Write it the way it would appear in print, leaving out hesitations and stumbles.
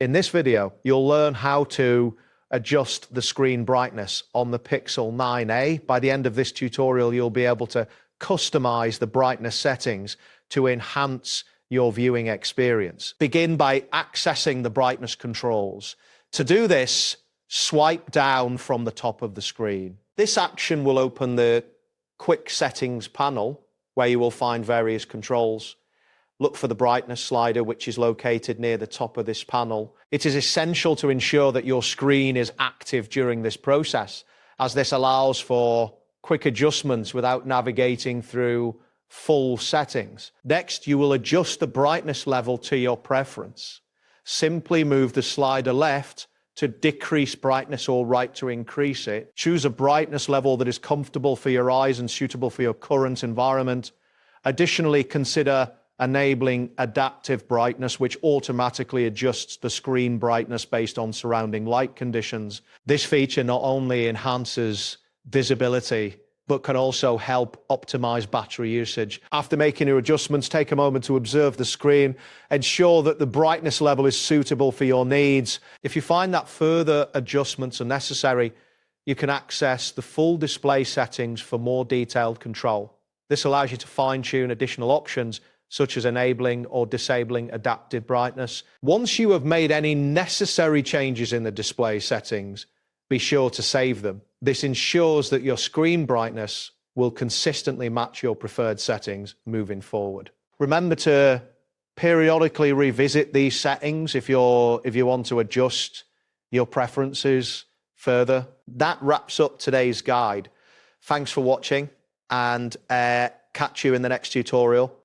In this video, you'll learn how to adjust the screen brightness on the Pixel 9a. By the end of this tutorial, you'll be able to customize the brightness settings to enhance your viewing experience. Begin by accessing the brightness controls. To do this, swipe down from the top of the screen. This action will open the Quick Settings panel, where you will find various controls. Look for the brightness slider, which is located near the top of this panel. It is essential to ensure that your screen is active during this process, as this allows for quick adjustments without navigating through full settings. Next, you will adjust the brightness level to your preference. Simply move the slider left to decrease brightness or right to increase it. Choose a brightness level that is comfortable for your eyes and suitable for your current environment. Additionally, consider enabling adaptive brightness, which automatically adjusts the screen brightness based on surrounding light conditions. This feature not only enhances visibility, but can also help optimize battery usage. After making your adjustments, take a moment to observe the screen. Ensure that the brightness level is suitable for your needs. If you find that further adjustments are necessary, you can access the full display settings for more detailed control. This allows you to fine-tune additional options, such as enabling or disabling adaptive brightness. Once you have made any necessary changes in the display settings, be sure to save them. This ensures that your screen brightness will consistently match your preferred settings moving forward. Remember to periodically revisit these settings if you want to adjust your preferences further. That wraps up today's guide. Thanks for watching, and catch you in the next tutorial.